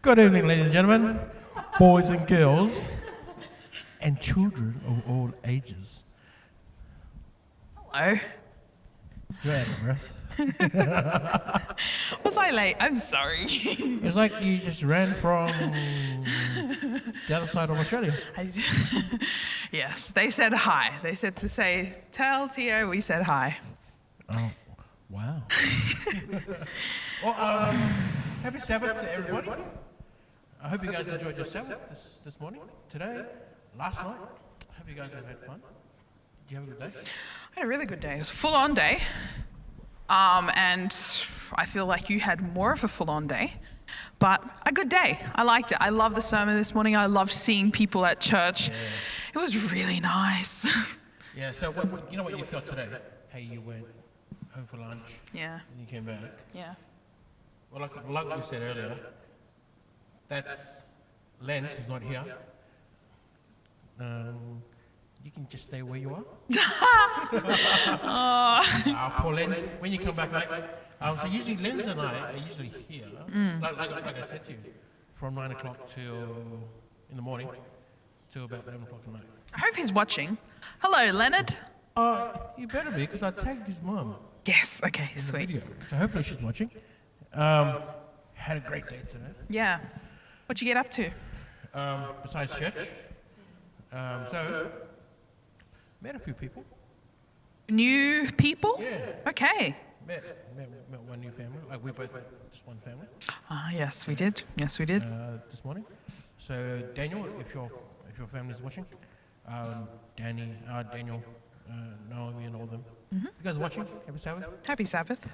Good evening, ladies and gentlemen, boys and girls, and children of all ages. Hello. You're out of breath. Was I late? I'm sorry. It's like you just ran from the other side of Australia. Yes, they said hi. They said to say, tell Teau we said hi. Oh, wow. Well, happy Sabbath to everybody. I hope you guys enjoyed your Sabbath this morning, today, last night. I hope you guys have had fun. Did you have a good day? I had a really good day. It was a full-on day. And I feel like you had more of a full-on day, but a good day. I liked it. I loved the sermon this morning. I loved seeing people at church. Yeah. It was really nice. Yeah, so you know what you felt today? Hey, you went home for lunch. Yeah. And you came back. Yeah. Well, like we said earlier, that's Lent is not here. You can just stay where you are. Poor Lens, when you come back, mate. So usually Lens and I are usually here, like I said to you, from 9 o'clock till in the morning till about 11 o'clock at night. I hope he's watching. Hello, Leonard. You better be, because I tagged his mum. Yes, okay, in sweet. The video. So hopefully she's watching. Had a great day today. Yeah. What'd you get up to? Besides church. So, met a few people. New people? Yeah. Okay. Met one new family. Like we're both just one family. Yes, we did. Yes, we did. This morning. So Daniel, if your family's watching, Daniel, Naomi, and all of them. Mm-hmm. You guys watching? Happy Sabbath. Happy Sabbath.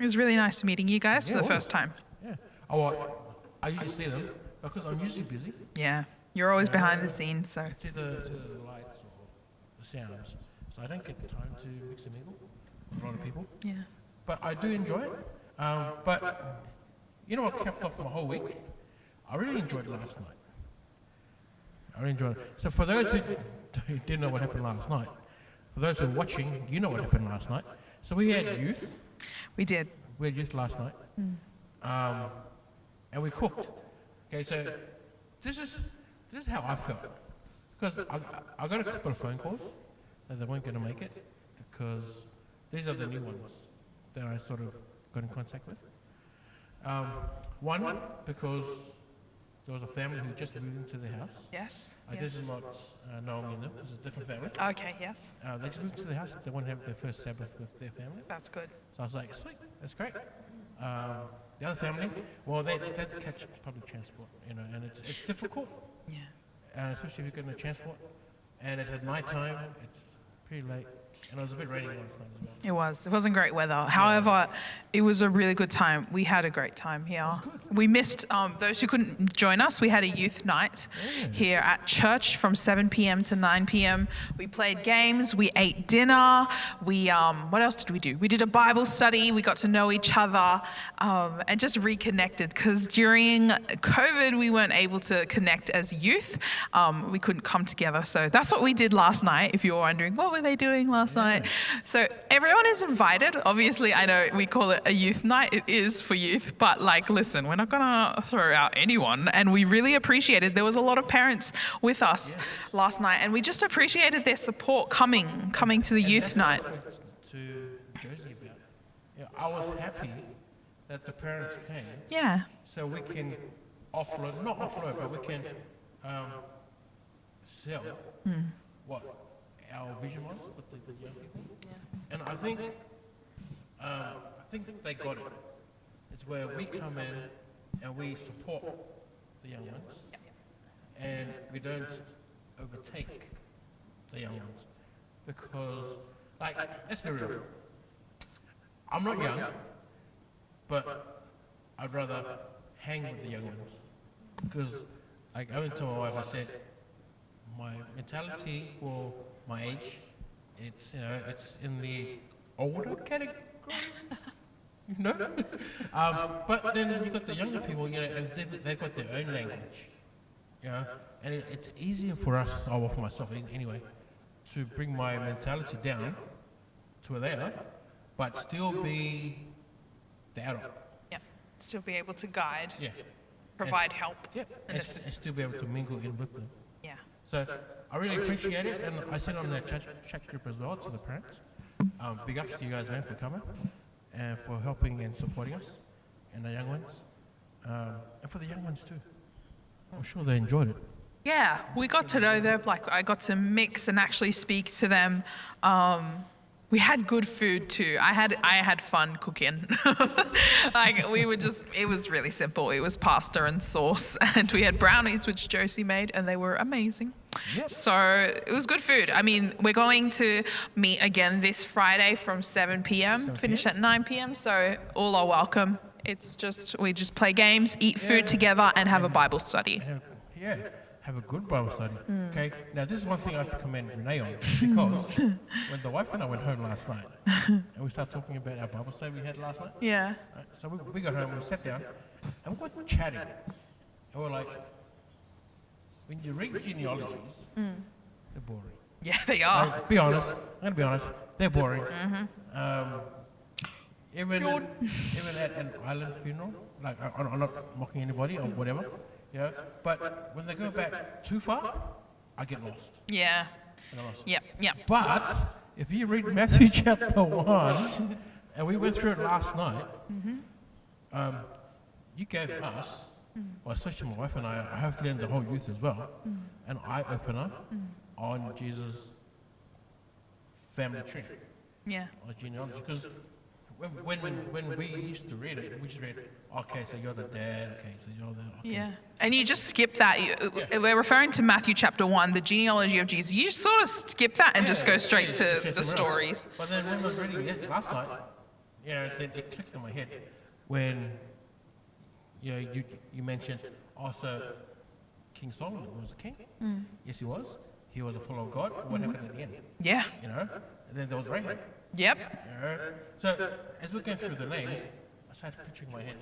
It was really nice meeting you guys for the first time. Yeah. Oh, well, I usually see them because I'm usually busy. Yeah. You're always behind the scenes, so. To the lights or the sounds. So I don't get the time to mix and mingle with a lot of people. Yeah. But I do enjoy it. But you know what kept off my whole week? I really enjoyed last night. I really enjoyed it. So for those who didn't know what happened last night, for those who are watching, you know what happened last night. So we had youth. We did. We had youth last night. And we cooked. Okay, so this is how I felt. Because I got a couple of phone calls that they weren't going to make it because these are the new ones that I sort of got in contact with. One, because there was a family who just moved into the house. Yes. This is not Naomi and them. This is a different family. Okay, yes. They just moved into the house. They want to have their first Sabbath with their family. That's good. So I was like, sweet, that's great. The other family, well, they had to catch public transport, and it's difficult. Yeah. Especially if you're getting a transport. And it's at night time, it's pretty late. And it was a bit rainy last night as well. It was. It wasn't great weather. However, it was a really good time. We had a great time here. We missed those who couldn't join us. We had a youth night here at church from 7 p.m. to 9 p.m. We played games. We ate dinner. We what else did we do? We did a Bible study. We got to know each other and just reconnected. Because during COVID, we weren't able to connect as youth. We couldn't come together. So that's what we did last night. If you're wondering, what were they doing last night? So everyone is invited. Obviously, I know we call it a youth night. It is for youth, but listen, we're not gonna throw out anyone. And we really appreciated. There was a lot of parents with us last night, and we just appreciated their support coming to the youth night. To Josie about. Yeah, I was happy that the parents came. Yeah. So we can not offload, but we can sell what our vision was with the young people. Yeah. And I think they got it. It's where we come in and we support the young ones, and we don't overtake the young ones. Because, let's be real. I'm not young, but I'd rather hang with the young ones. Because I went to my wife, I said, my mentality for my age, it's in the older category, but then you got the younger people, and they've got their own language, and it's easier for us, or for myself anyway, to bring my mentality down to where they are, but still be the adult. Yeah. Still be able to guide. Yeah. provide help and and assistance. still be able to mingle in with them. Yeah. So I really appreciate it, and I said on the chat group as well to the parents, big ups to you guys, man, for coming and for helping and supporting us and the young ones, and for the young ones too. I'm sure they enjoyed it. Yeah, we got to know them. Like, I got to mix and actually speak to them. We had good food too. I had fun cooking. Like, it was really simple. It was pasta and sauce, and we had brownies which Josie made, and they were amazing. Yep. So it was good food. I mean, we're going to meet again this Friday from 7 p.m. Finish at 9 p.m. So all are welcome. We just play games, eat food together, and have a Bible study. Have a good Bible study. Okay. Now this is one thing I have to commend Renee on, because when the wife and I went home last night, and we started talking about our Bible study we had last night. Yeah. Right, so we got home, we sat down, and we were chatting, and we're like, when you read genealogies, they're boring. Yeah, they are. I'm gonna be honest, they're boring. Even at an island funeral, like I'm not mocking anybody or whatever, you know. But when they go back too far, I get lost. Yeah. I get lost. Yeah. But if you read Matthew chapter 1, and we went through it last night, you gave us, well, especially my wife and I hopefully and the whole youth as well, an eye-opener on Jesus' family tree, Yeah. or genealogy. Because when we used to read it, we just read, okay, so you're the dad, okay, so you're the... Okay. Yeah. And you just skip that. We're referring to Matthew chapter 1, the genealogy of Jesus. You just sort of skip that and just go straight to the stories. But then when I was reading it last night, you know, then it clicked in my head when you mentioned also King Solomon was a king. Yes, he was. He was a follower of God. What happened at the end? Yeah. You know, and then there was Rahab. Yep. You know? So as we're going through the names, I started picturing in my head,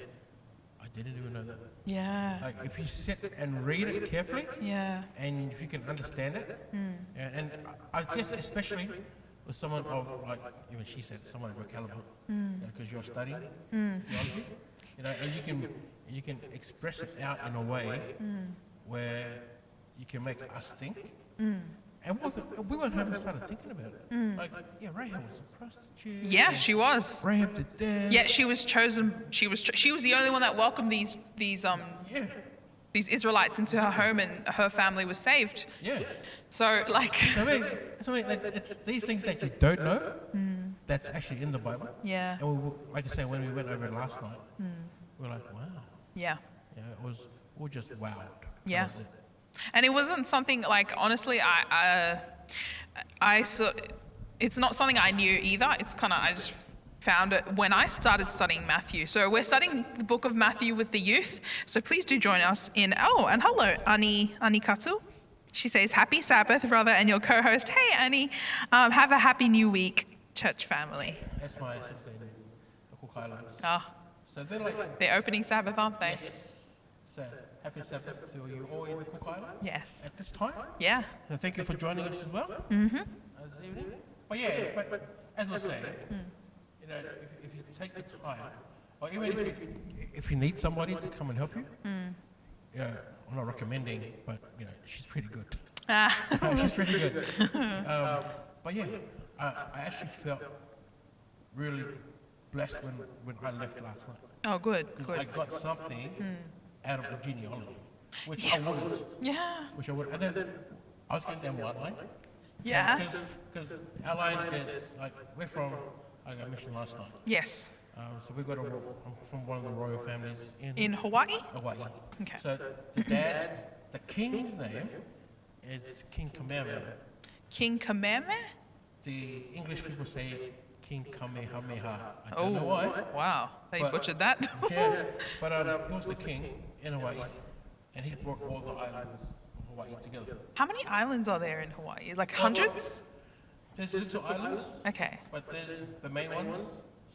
I didn't even know that. Yeah. Like if you sit and read it carefully, Yeah. and if you can understand it, and I guess especially with someone of, like even she said, someone of your caliber, because you're studying theology, you know, and you can express it out in a way where you can make us think. And we went home and started thinking about it. Like, yeah, Rahab was a prostitute. Yeah, she was. Rahab did this. Yeah, she was chosen. She was the only one that welcomed these Israelites into her home, and her family was saved. Yeah. So like. So I mean, it's these things that you don't know that's actually in the Bible. Yeah. And like I said, when we went over it last night, we were like, wow. Yeah. Yeah, we're just wowed. Yeah. That was it. And it wasn't something like, honestly, it's not something I knew either. It's kind of, I just found it when I started studying Matthew. So we're studying the book of Matthew with the youth. So please do join us and hello, Ani Katu. She says, happy Sabbath, brother, and your co-host. Hey, Annie, have a happy new week, church family. That's my sister in the Cook Islands. Oh, So they're like, they're opening Sabbath, aren't they? yes. So happy Sabbath to you all in the Cook Islands Yes. at this time. Yeah. So thank you for joining us as well this evening. But yeah, but as I was saying, you know, if you take the time, or even if you need somebody to come and help you, yeah, I'm not recommending, but you know, she's pretty good. She's pretty good. But yeah, I actually felt really blessed when I left last night. Oh, good. Because I got something out of the genealogy, which I wouldn't. Yeah. Which I would. And then I was going down one line. Yes. Because our line is like, we're from, like I mentioned last night. Yes. So I'm from one of the royal families In Hawaii? Hawaii. Okay. So the king's name is King Kamehameha. King Kamehameha? The English people say King Kamehameha. I don't know why. Wow. They But- butchered that. Yeah, but he was the king in Hawaii, and he brought all the islands of Hawaii together. How many islands are there in Hawaii? Like hundreds? There's little islands, Okay. but there's the main ones.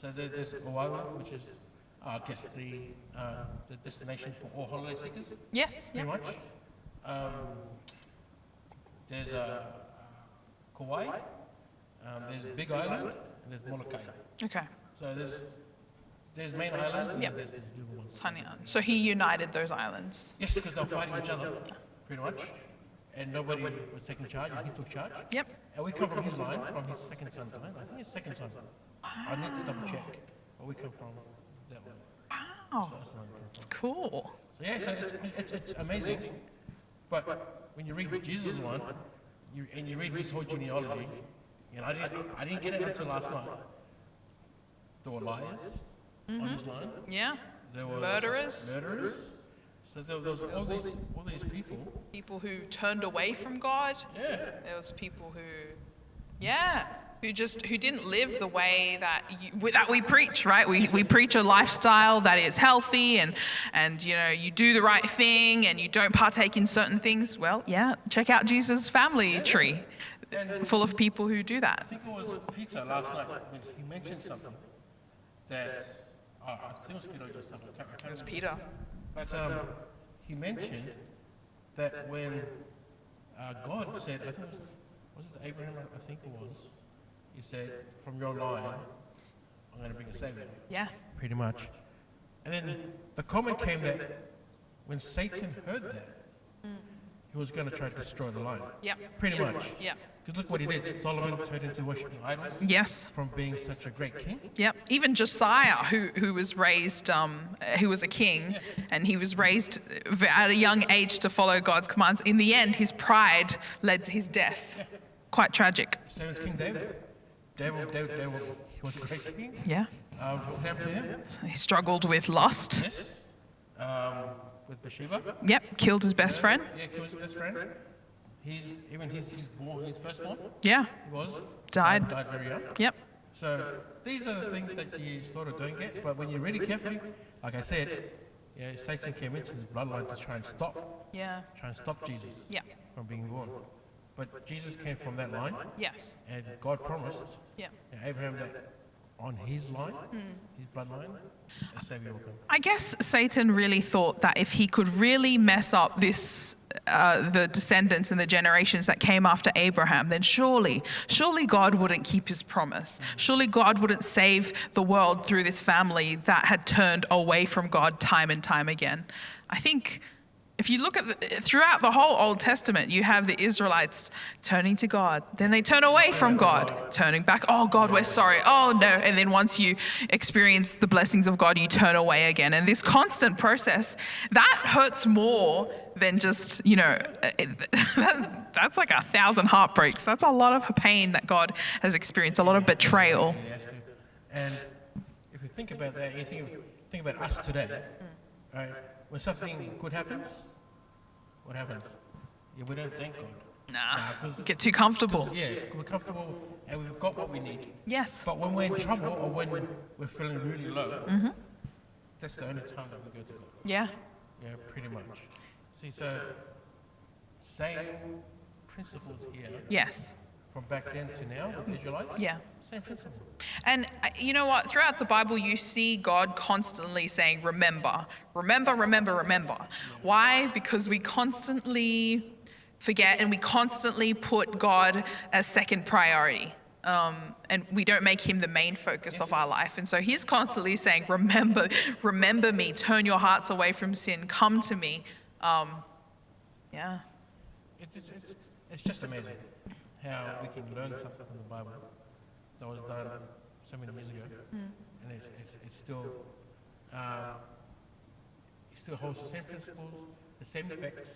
So there's Oahu, which is, I guess, the destination for all holiday seekers, Yes. pretty Yeah. much. There's Kauai, there's Big Island, and there's Molokai. Okay. So There's main islands and Yep. there's these little ones. Tiny island. So he united those islands. Yes, because they're fighting each other, pretty much. And nobody was taking charge, and he took charge. Yep. And we come from his line, from his second son's line. I think it's second son. I need to double check. But we come from that one. Wow. So that's where we come It's from. cool. So yeah, so it's amazing. But when you read Jesus' one, and you read his whole genealogy, and I didn't get it until last night. There were liars on his line. Yeah. There were Murderers. So there was all these people. People who turned away from God. Yeah. There was people who didn't live the way that we preach, right? We preach a lifestyle that is healthy and you do the right thing and you don't partake in certain things. Well, yeah, check out Jesus' family tree, full of people who do I that. think it was Peter last night when he mentioned something that I think it was Peter or just something. I can't It was remember. Peter. But he mentioned that when God said, I think it was it Abraham? I think it was. He said, "From your line, I'm going to bring a savior." Yeah. Pretty much. And then the comment came that when Satan heard that, he was going to try to destroy the line. Yeah. Pretty much. Yeah. Because look what he did. Solomon turned into worshiping idols Yes. from being such a great king. Yep. Even Josiah, who was raised, who was a king, and he was raised at a young age to follow God's commands. In the end, his pride led to his death. Quite tragic. Same as King David. David, he was a great king. Yeah. What happened to him? He struggled with lust. Yes. With Bathsheba. Yep. Killed his best friend. Yeah, killed his best friend. He's born, his firstborn. Yeah. He was. Died. Died very young. Yep. So these are the things that you sort of don't get, but when you read it carefully, like I said, yeah, Satan came into his bloodline to try and stop Jesus Yeah. from being born. But Jesus came from that line, Yes. and God promised Yeah. Abraham that on his line, his bloodline, a savior will come. I guess Satan really thought that if he could really mess up the descendants and the generations that came after Abraham, then surely God wouldn't keep his promise. Surely God wouldn't save the world through this family that had turned away from God time and time again. I think if you look at throughout the whole Old Testament, you have the Israelites turning to God. Then they turn away from God, turning back. Oh, God, we're sorry. Oh, no. And then once you experience the blessings of God, you turn away again. And this constant process, that hurts more than just, that's like 1,000 heartbreaks. That's a lot of pain that God has experienced, a lot of betrayal. He has to. And if you think about that, you think about us today, right? When something good happens, what happens? Yeah, we don't thank God. Nah, get too comfortable. Yeah, we're comfortable and we've got what we need. Yes. But when we're in trouble or when we're feeling really low, that's the only time that we go to God. Yeah. Yeah, pretty much. See, so same principles here Yes. from back then to now with the Israelites. Yeah. Same principle. And you know what? Throughout the Bible, you see God constantly saying, remember, remember, remember, remember. Why? Because we constantly forget and we constantly put God as second priority. And we don't make him the main focus of our life. And so he's constantly saying, remember me, turn your hearts away from sin, come to me. Yeah. It's just amazing how we can learn something from the Bible that was done so many years ago, and it still holds the same principles, the same effects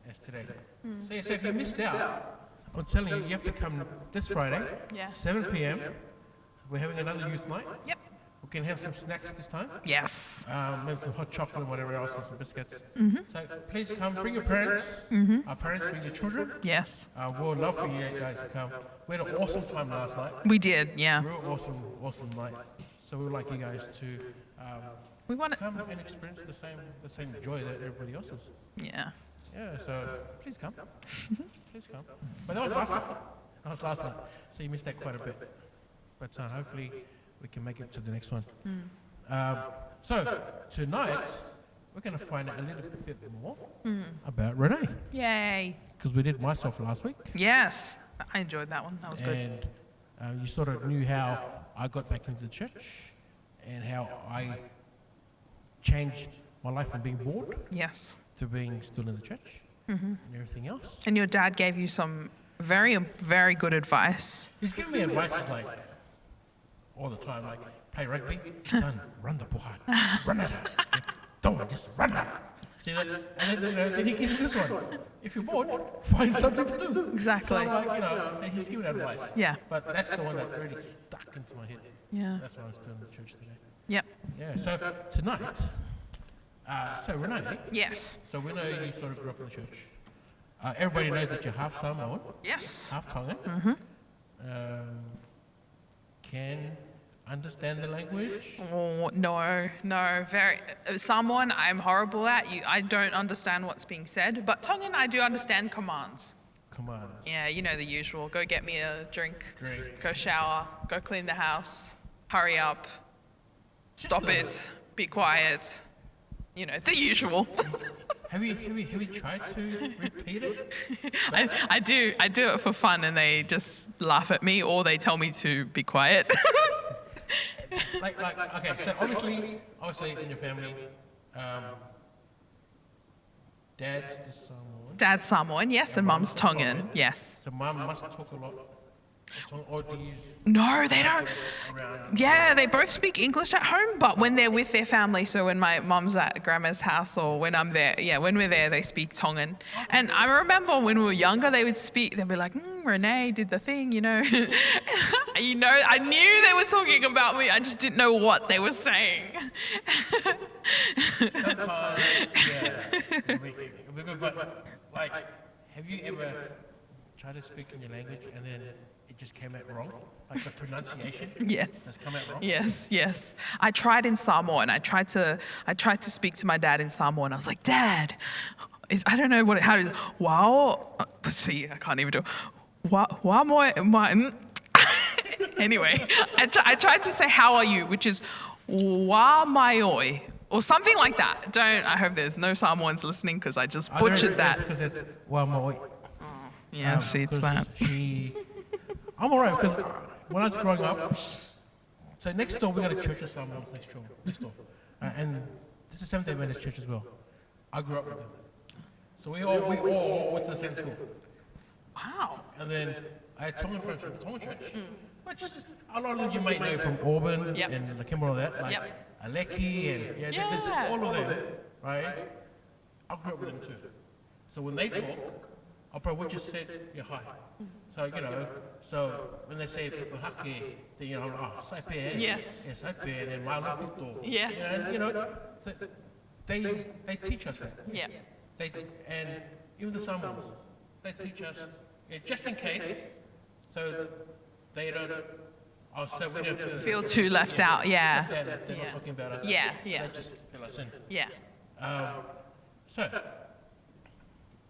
as today. So if you missed out, I'm telling you, you have to come this Friday, Yeah. 7 p.m. We're having another youth night. Yep. We can have some snacks this time. Yes. Maybe some hot chocolate and whatever else, and some biscuits. So please come, bring your parents. Our parents, bring your children. Yes. We'll love for you guys to come. We had an awesome time last night. We did. Yeah. Real awesome night. So we would like you guys to We want to. come and experience the same joy that everybody else is. Yeah. Yeah, so please come. Please come. But that was last night. So you missed that quite a bit. But hopefully we can make it to the next one. So tonight we're going to find out a little bit more about Renee. Yay. Because we did myself last week. Yes. I enjoyed that one. That was good. And you sort of knew how I got back into the church and how I changed my life from being bored Yes. to being still in the church and everything else. And your dad gave you some very, very good advice. He's giving me advice like all the time, like play rugby, son, run the ball hard, run it out. Don't worry, just run it. See that? And then he gives me this one. If you're bored, find something to do. Exactly. So like, so he's giving advice. Yeah. But that's the one that really stuck into my head. Yeah. That's why I was doing the church today. Yep. Yeah. So tonight, so Renee, Yes. so we know you sort of grew up in the church. Everybody knows that you're half Samoan, Yes. half Tongan. Can understand the language. Oh, no. Very Samoan, I'm horrible at. I don't understand what's being said, but Tongan, I do understand commands. Commands. Yeah, you know the usual. Go get me a drink. Drink. Go shower. Go clean the house. Hurry up. Stop it. Be quiet. You know, the usual. Have you tried to repeat it? I do it for fun, and they just laugh at me, or they tell me to be quiet. Okay, so obviously in your family, dad's the Samoan. Dad's Samoan, yes, and mum's Tongan, yes. So mum must talk a lot, or do you No, they don't. around? Yeah, they both speak English at home, but when they're with their family, so when my mum's at grandma's house or when I'm there, when we're there, they speak Tongan. And I remember when we were younger, they'd be like, Renee did the thing, you know. I knew they were talking about me, I just didn't know what they were saying. Sometimes, it'll be good, but like, have you ever tried to speak in your language and then it just came out wrong? Like the pronunciation Yes. has come out wrong? Yes. I tried in Samoan. I tried to speak to my dad in Samoan. I was like, Dad, I don't know how it is. Wow. See, I can't even do it. Wa moi. Anyway, I tried to say, how are you? Which is, wa mai oi. Or something like that. I hope there's no Samoans listening because I just butchered that. Because it's, well, my Yeah, see, it's that. I'm alright because when I was growing up, so next door we got a church of Samoans next door, and this is Seventh-day Adventist church as well. I grew up with them, so we all went to the same school. Wow. And then I had Tongan friends from the Tongan church, which a lot of them you might know from Auburn Yep. and Lakemba, all that, like Aleki and there's all of them, right? I grew up with them too. So when they talk, I'll probably just say, hi. So, so when they say hake, then, saipe. Yes. Yes, saipe, and then malukuto. Yes. So they teach us that. Yeah. And even the Samoans, they teach us, just in case, so they don't, so we don't Feel too left out. Yeah. They're not talking about us. Yeah. They just fill us in. Yeah. So,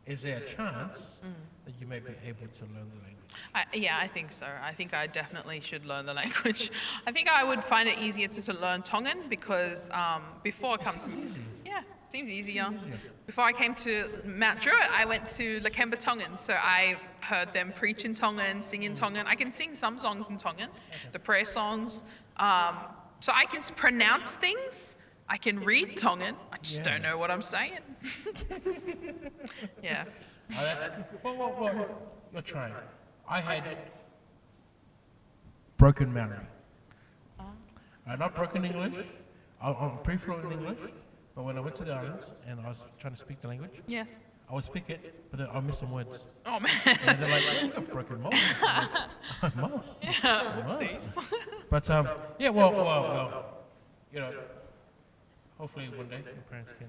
is there a chance that you may be able to learn the language? I think so. I think I definitely should learn the language. I think I would find it easier to learn Tongan because before I come to... Yeah, seems easier. Before I came to Mount Druitt, I went to Lakemba Tongan, so I heard them preach in Tongan, sing in Tongan. I can sing some songs in Tongan, the prayer songs. So I can pronounce things. I can read Tongan. I just don't know what I'm saying. Yeah. Well, you're trying. I had broken Maori. Not broken English. I'm pretty fluent in English, but when I went to the islands and I was trying to speak the language, Yes. I would speak it, but then I missed some words. Oh, man. And they're like, you got broken Maori. I must. Yeah, whoopsies. But, hopefully one day your parents can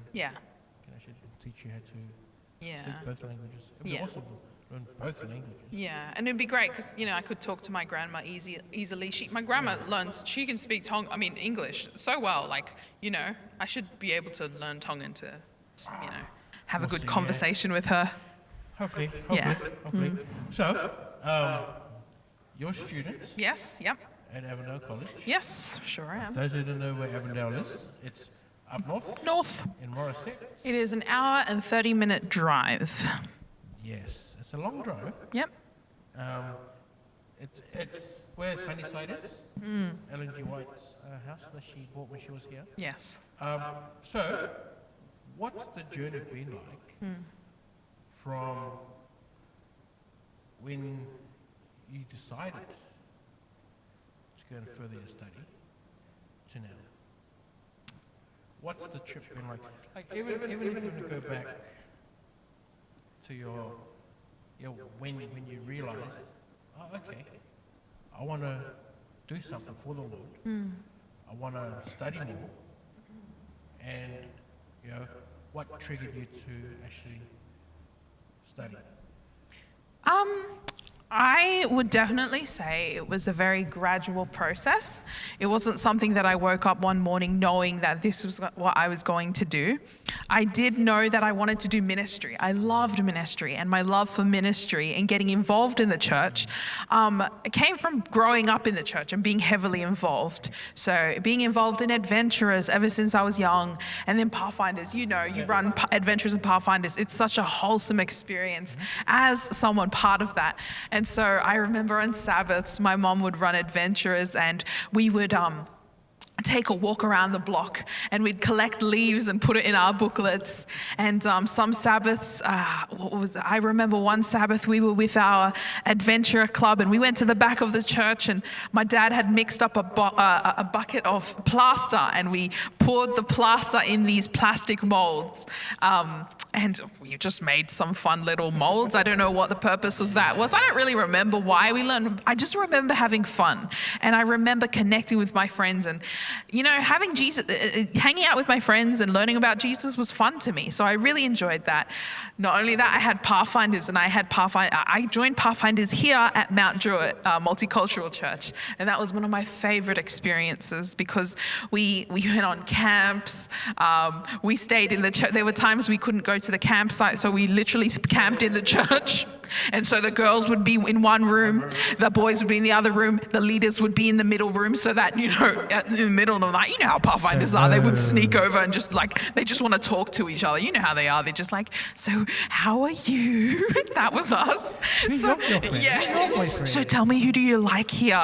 actually teach you how to speak both languages. It'd be awesome to learn both languages. Yeah, and it'd be great because I could talk to my grandma easily. My grandma she can speak English so well. I should be able to learn Tongan to, have a good conversation with her. Hopefully. Yeah. So, you're a student Yes. Yep. at Avondale College. Yes. Sure am. Those who don't know where Avondale is, it's up North. in Morisset. It is an hour and 30-minute drive. Yes, it's a long drive. Yep. It's where Sunnyside is. Ellen G. White's house that she bought when she was here. Yes. So, what's the journey been like from when you decided to go and further your study to now? What's the trip been like? Like even if you want to go back to your when you realized, oh, okay, I want to do something for the Lord. I want to study more. And, what triggered you to actually study? I would definitely say it was a very gradual process. It wasn't something that I woke up one morning knowing that this was what I was going to do. I did know that I wanted to do ministry. I loved ministry, and my love for ministry and getting involved in the church it came from growing up in the church and being heavily involved. So being involved in adventurers ever since I was young, and then Pathfinders, you run adventurers and Pathfinders. It's such a wholesome experience as someone part of that. And so I remember on Sabbaths, my mom would run adventurers, and we would take a walk around the block, and we'd collect leaves and put it in our booklets. And some Sabbaths, I remember one Sabbath we were with our adventurer club, and we went to the back of the church, and my dad had mixed up a bucket of plaster, and we poured the plaster in these plastic molds. And we just made some fun little molds. I don't know what the purpose of that was. I don't really remember why we learned. I just remember having fun. And I remember connecting with my friends, and, having Jesus, hanging out with my friends and learning about Jesus was fun to me. So I really enjoyed that. Not only that, I had Pathfinders, and I joined Pathfinders here at Mount Druitt Multicultural Church. And that was one of my favorite experiences, because we went on camps. We stayed in the church. There were times we couldn't go to the campsite, so we literally camped in the church. And so the girls would be in one room, the boys would be in the other room, the leaders would be in the middle room, so that, in the middle of the night, how Pathfinders are, they would sneak over and they just want to talk to each other. You know how they are. They're just like, so how are you? That was us. Who's your girlfriend? Yeah. Who's your boyfriend? So tell me, who do you like here?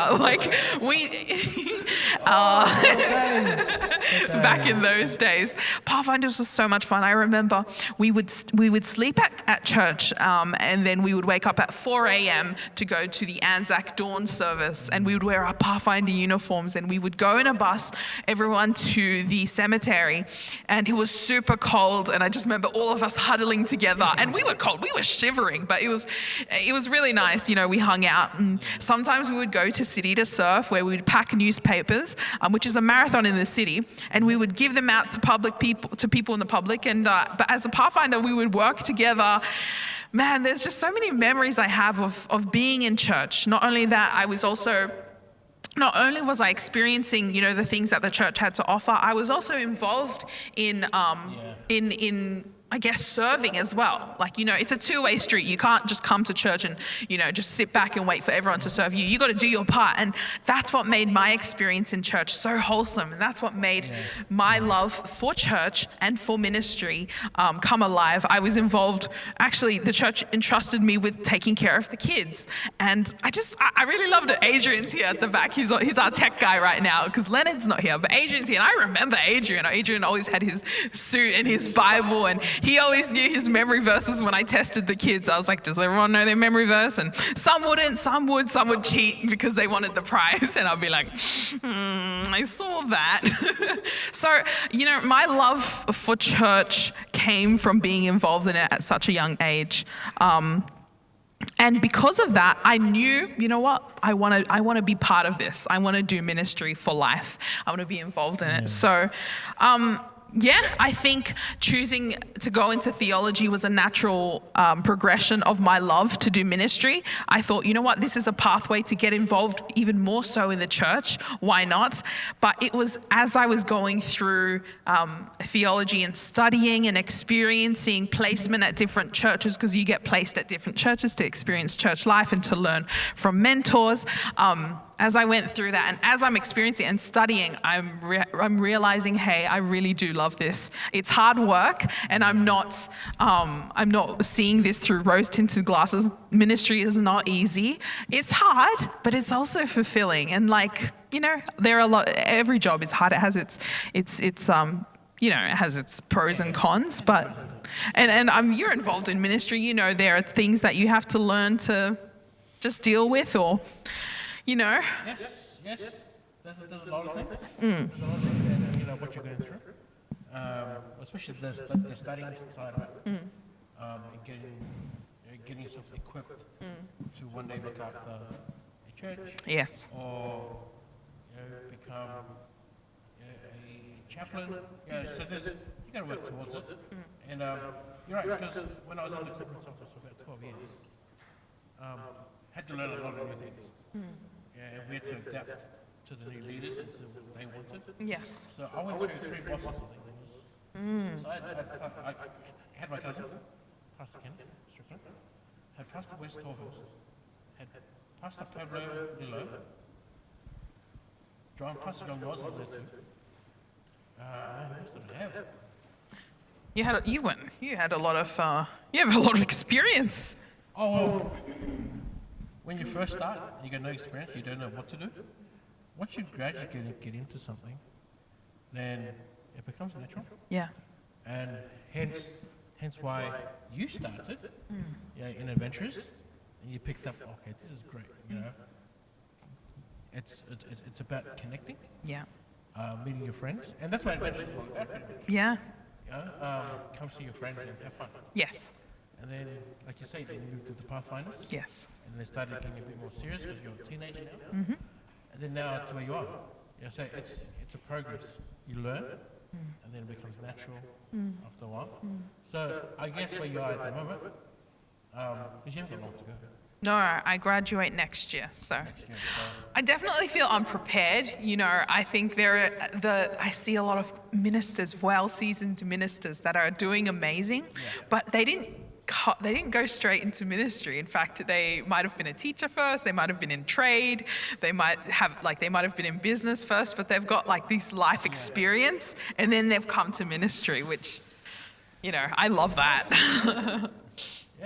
Back in those days, Pathfinders was so much fun. I remember we would sleep at church, and then we would wake up at 4 a.m. to go to the Anzac dawn service, and we would wear our Pathfinder uniforms, and we would go in a bus, everyone to the cemetery, and it was super cold, and I just remember all of us huddling together, and we were cold, we were shivering, but it was really nice. We hung out, and sometimes we would go to City to Surf, where we would pack newspapers, which is a marathon in the city, and we would give them out to people in the public, and but as a Pathfinder, we would work together. Man, there's just so many memories I have of being in church. Not only was I experiencing, the things that the church had to offer, I was also involved in I guess, serving as well. It's a two-way street. You can't just come to church and, just sit back and wait for everyone to serve you. You got to do your part. And that's what made my experience in church so wholesome. And that's what made my love for church and for ministry come alive. I was involved, actually, the church entrusted me with taking care of the kids. And I really loved it. Adrian's here at the back. He's our tech guy right now, because Leonard's not here, but Adrian's here. And I remember Adrian. Adrian always had his suit and his Bible, and he always knew his memory verses when I tested the kids. I was like, does everyone know their memory verse? And some wouldn't, some would cheat because they wanted the prize. And I'd be like, I saw that. So, my love for church came from being involved in it at such a young age. And because of that, I knew, I want to be part of this. I want to do ministry for life. I want to be involved in it. So, I think choosing to go into theology was a natural progression of my love to do ministry. I thought, this is a pathway to get involved even more so in the church. Why not? But it was as I was going through theology and studying and experiencing placement at different churches, because you get placed at different churches to experience church life and to learn from mentors. as I went through that and as I'm experiencing and studying, I'm realizing, hey, I really do love this. It's hard work, and I'm not seeing this through rose-tinted glasses. Ministry is not easy. It's hard, but it's also fulfilling. And there are every job is hard. It has its it has its pros and cons, but you're involved in ministry. There are things that you have to learn to just deal with, or Yes. There's a lot of things. There's a lot of things that, what you're going through. Especially the studying side of it. And getting yourself equipped to one day look after a church. Yes. Or become a chaplain. So you got to work towards it. And you're right, because when I was in the corporate office for about 12 years, had to learn a lot of new things. And we had to adapt to the new leaders and to what they wanted. Yes. So I went through 3 bosses. So I had my cousin, Pastor Ken Strickland, had Pastor West Torvels, had Pastor Pablo Lilo, Pastor John Ross was there too. Who else did I have? You have a lot of experience. Oh, well, when you first start, you got no experience, you don't know what to do. Once you gradually get into something, then it becomes natural. Yeah. And hence why you started in adventures, and you picked up, okay, this is great, It's about connecting. Yeah. Meeting your friends, and that's why adventures is all about, pretty much. Yeah. Come see your friends and have fun. Yes. And then, like you say, then you moved to the Pathfinders. Yes. And they started getting a bit more serious because you're a teenager now. And then now to where you are. So it's a progress. You learn, and then it becomes natural after a while. So I guess where you are at the moment, because you haven't got long to go. No, I graduate next year, so Next year, so I definitely feel unprepared. I think I see a lot of ministers, well-seasoned ministers that are doing amazing, but they didn't go straight into ministry. In fact, they might have been a teacher first, they might have been in trade, they might have been in business first, but they've got this life experience, and then they've come to ministry, which, I love that.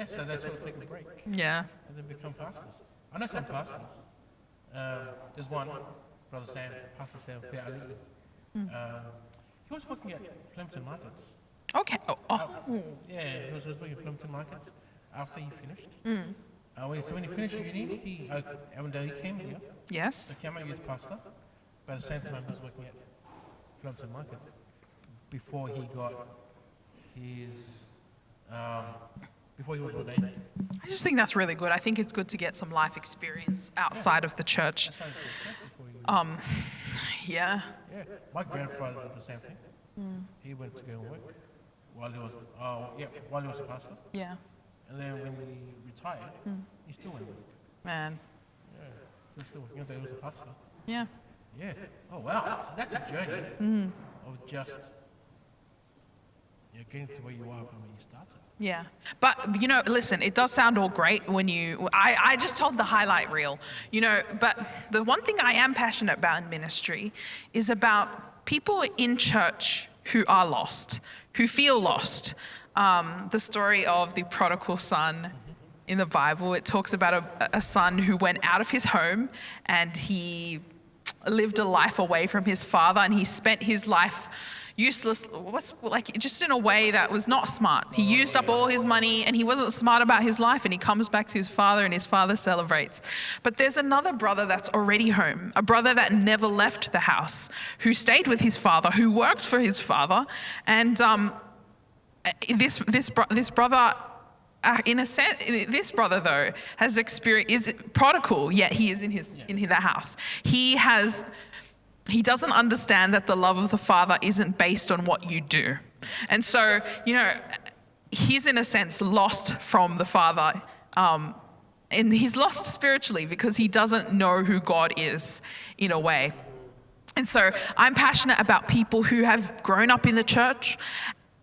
so that's why we take a break. Yeah. And then become pastors. I know some pastors. There's one, Brother Sam, Pastor Sam Pe'ali. He was working at Flemington Markets. Okay. He was working at Flemington Markets after he finished. When he finished uni, he came here. Yes. Became a youth pastor. But at the same time, he was working at Flemington Markets before he got his before he was ordained. I just think that's really good. I think it's good to get some life experience outside of the church. Yeah. My grandfather did the same thing. He went to go and work while he was a pastor. Yeah. And then when he retired, he still went to work. Man. Yeah, he was still working. He was a pastor. Yeah. Yeah. Oh wow. So that's a journey of just getting to where you are from when you started. Yeah. But, listen, it does sound all great when I just told the highlight reel, but the one thing I am passionate about in ministry is about people in church who are lost, who feel lost. The story of the prodigal son in the Bible, it talks about a son who went out of his home and he lived a life away from his father, and he spent his life useless, just in a way that was not smart. He used up all his money and he wasn't smart about his life, and he comes back to his father and his father celebrates. But there's another brother that's already home, a brother that never left the house, who stayed with his father, who worked for his father. And this brother, in a sense, this brother though is prodigal, yet he is in the house. He doesn't understand that the love of the Father isn't based on what you do. And so, he's in a sense lost from the Father. And he's lost spiritually because he doesn't know who God is in a way. And so I'm passionate about people who have grown up in the church,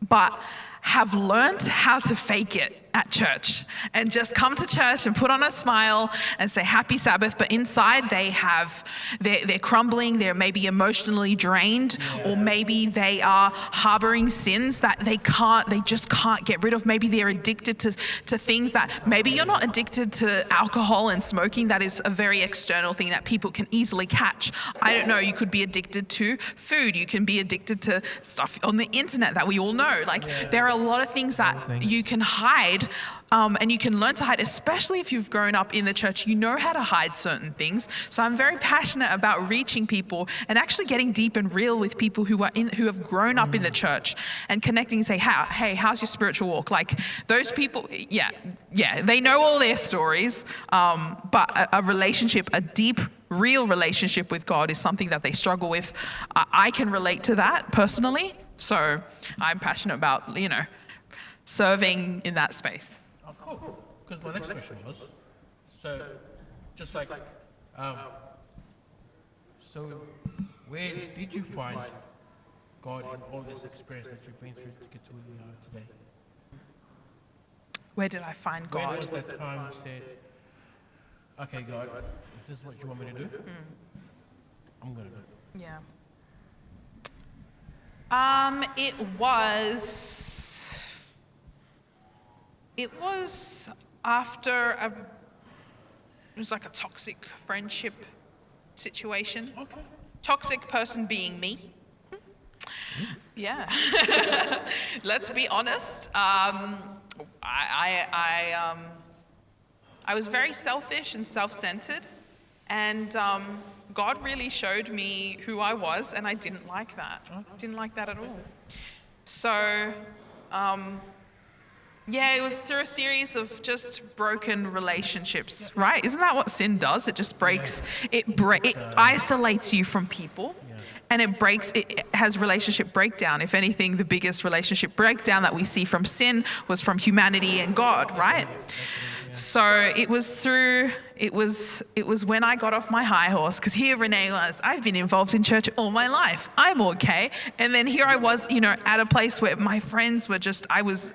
but have learned how to fake it at church and just come to church and put on a smile and say happy Sabbath, but inside they're crumbling, they're maybe emotionally drained, or maybe they are harboring sins that they just can't get rid of. Maybe they're addicted to things that maybe you're not addicted to alcohol and smoking. That is a very external thing that people can easily catch. I don't know, you could be addicted to food, you can be addicted to stuff on the internet that we all know. There are a lot of things that you can hide, and you can learn to hide, especially if you've grown up in the church. You know how to hide certain things. So I'm very passionate about reaching people and actually getting deep and real with people who have grown up in the church and connecting and say, hey, how's your spiritual walk? Those people, they know all their stories, but a relationship, a deep, real relationship with God is something that they struggle with. I can relate to that personally, so I'm passionate about, serving in that space. Oh, cool. Because my next question was, so just so where did you find God in all this experience that you've been through to get to where you are today? Where did I find God? When was that time you said, okay, God, if this is what you want me to do, I'm going to do it? Yeah. It was after it was like a toxic friendship situation. Okay. Toxic person being me. Yeah. Let's be honest. I was very selfish and self-centered, and God really showed me who I was, and I didn't like that. Didn't like that at all. So, it was through a series of just broken relationships, right? Isn't that what sin does? It just breaks, it isolates you from people, and it has relationship breakdown. If anything, the biggest relationship breakdown that we see from sin was from humanity and God, right? So it was when I got off my high horse, because here Renee was, I've been involved in church all my life. I'm okay. And then here I was, at a place where my friends were just, I was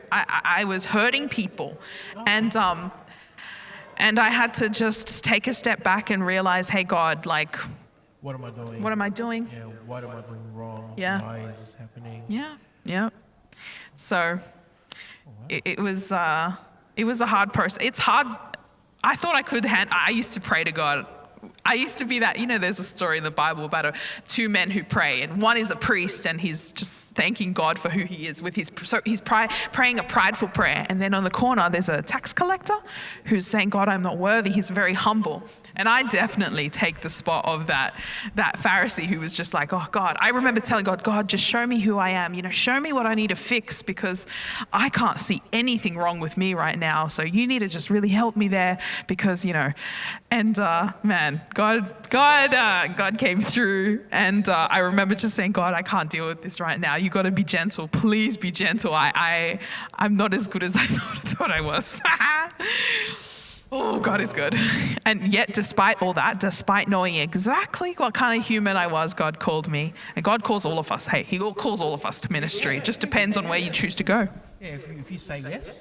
hurting people. And I had to just take a step back and realize, hey, God, what am I doing? What am I doing? Yeah, what am I doing wrong? Yeah. Why is this happening? Yeah. So it was a hard process. It's hard. I thought I could I used to pray to God. I used to be that, there's a story in the Bible about two men who pray, and one is a priest and he's just thanking God for who he is so he's praying a prideful prayer. And then on the corner, there's a tax collector who's saying, God, I'm not worthy. He's very humble. And I definitely take the spot of that Pharisee who was just like, oh God, I remember telling God, just show me who I am, show me what I need to fix, because I can't see anything wrong with me right now. So you need to just really help me there, because, and man, God came through, and I remember just saying, God, I can't deal with this right now. You got to be gentle. Please be gentle. I'm not as good as I thought I was. Oh, God is good. And yet, despite all that, despite knowing exactly what kind of human I was, God called me. And God calls all of us. Hey, he calls all of us to ministry. It just depends on where you choose to go. Yeah, if you say yes,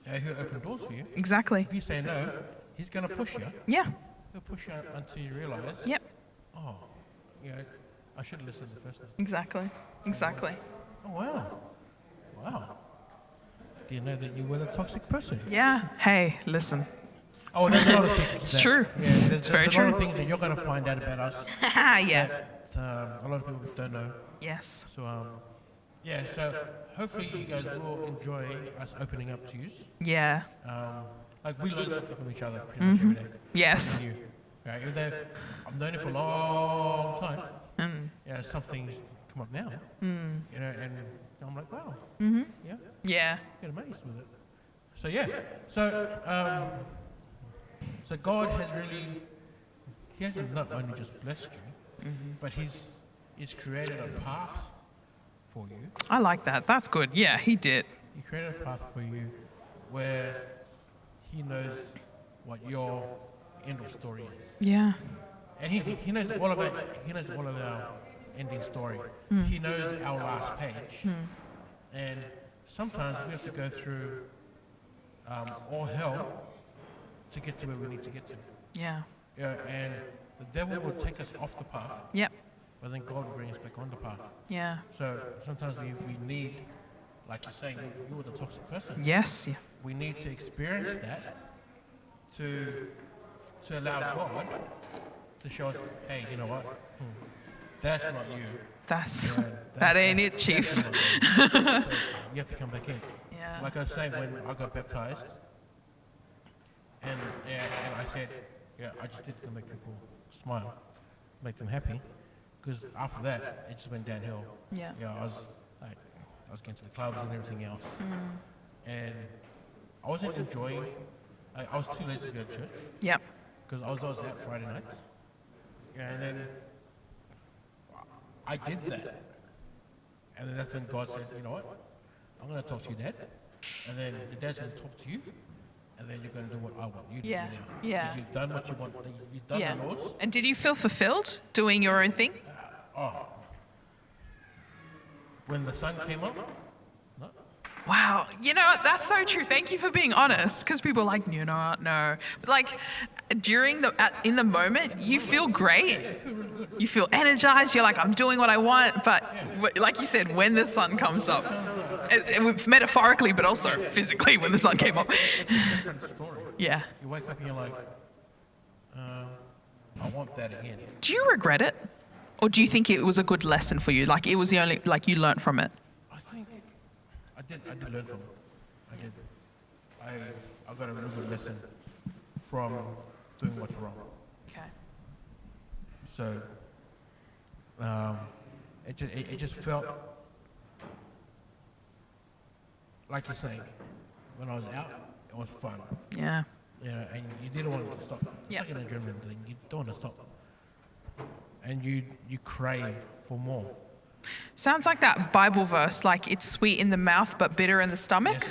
he'll open doors for you. Exactly. If you say no, he's going to push you. Yeah. He'll push you until you realize, oh, I should have listened the first time. Exactly. Oh, wow. Do you know that you were the toxic person? Yeah. Hey, listen. Oh, there's a lot of secrets. It's true. Yeah, It's very true. There's a lot of things that you're going to find out about us. Yeah. That a lot of people don't know. Yes. So, so hopefully you guys will enjoy us opening up to you. Yeah. We learn something from each other pretty much every day. Yes. Right? Even though I've known you for a long time, some things come up now, and I'm like, wow. Yeah. Get amazed with it. So God has he hasn't not only just blessed you, but he's created a path for you. I like that. That's good. Yeah, he did. He created a path for you where he knows what your end of story is. Yeah. And he knows all of our ending story. He knows our last page. And sometimes we have to go through all hell to get to where we need to get to. Yeah. Yeah, and the devil will take us off the path, Yep. but then God will bring us back on the path. Yeah. So sometimes we need, like you're saying, you were the toxic person. Yes. Yeah. We need to experience that to allow God to show us, hey, you know what? That's not you. That's Yeah, that ain't it, that's Chief. not you. So you have to come back in. Yeah. Like I was saying, when I got baptized, and I said, I just did it to make people smile, make them happy, because after that, it just went downhill. Yeah. I was going to the clubs and everything else, and I wasn't enjoying. I was too lazy to go to church Yep. because I was always out Friday nights, and then I did that, and then that's when God said, you know what? I'm going to talk to your dad, and then your dad's going to talk to you, and then you're going to do what I want you to Yeah. do now. Yeah. 'Cause you've done what you want. You've done Yeah. the laws. And did you feel fulfilled doing your own thing? When the sun came up, no. Wow, you know, that's so true. Thank you for being honest, because people are like, no. But like, in the moment, you feel great. You feel energized. You're like, I'm doing what I want. But like you said, when the sun comes up, metaphorically, but also physically, when the sun came up. Different story. Yeah. You wake up and you're like, I want that again. Do you regret it? Or do you think it was a good lesson for you? Like, it was the only, like, you learned from it? I think I did learn from it. I did. I got a really good lesson from doing what's wrong. Okay. So it just felt like you're saying, when I was out, it was fun. Yeah. And you didn't want it to stop. It's like an adrenaline thing. You don't want to stop. And you crave for more. Sounds like that Bible verse, like it's sweet in the mouth but bitter in the stomach.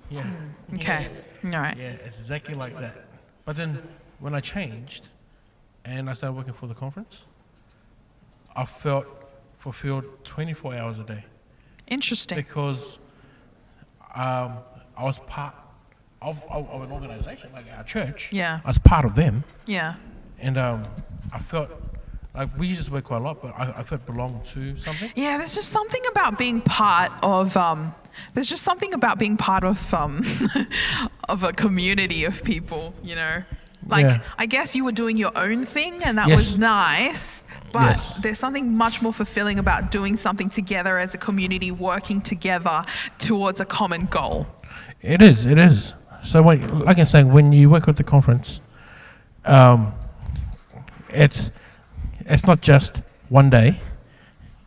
Yes. Yeah. Okay. All right. Yeah, it's exactly like that. But then when I changed and I started working for the conference, I felt fulfilled 24 hours a day. Interesting. Because I was part of an organization like our church. Yeah. I was part of them. Yeah. And I felt like we used to work quite a lot, but I felt belonged to something. Yeah, there's just something about being part of of a community of people, you know. Like, Yeah. I guess you were doing your own thing and that Yes. was nice, but Yes. there's something much more fulfilling about doing something together as a community, working together towards a common goal. It is. So, like I'm saying, when you work with the conference, it's not just one day,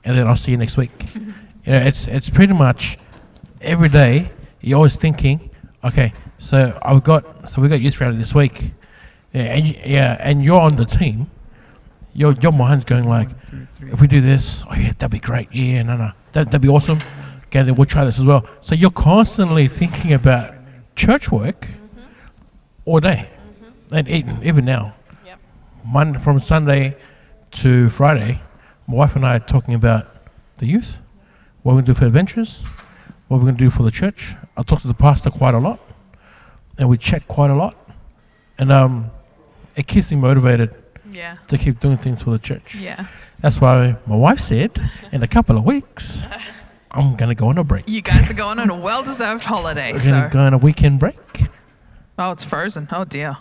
and then I'll see you next week. It's pretty much every day. You're always thinking, okay, so we got youth rally this week, and you're on the team. Your mind's going like, if we do this, oh yeah, that'd be great. Yeah, no, that'd be awesome. Okay, then we'll try this as well. So you're constantly thinking about church work all day, and even now. Yep. From Sunday to Friday, my wife and I are talking about the youth, what we're going to do for adventures, what we're going to do for the church. I talk to the pastor quite a lot, and we chat quite a lot, and it keeps me motivated Yeah. to keep doing things for the church. Yeah. That's why my wife said, in a couple of weeks, I'm going to go on a break. You guys are going on a well-deserved holiday. We're going to go on a weekend break. Oh, it's frozen. Oh, dear.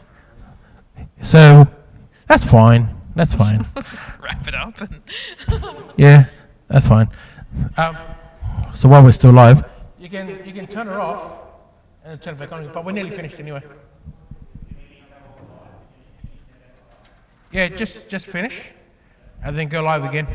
So that's fine. That's fine. Let's just wrap it up. And Yeah, that's fine. So while we're still live, you can turn it off and then turn it back on. But we're nearly finished anyway. Yeah, just finish and then go live again.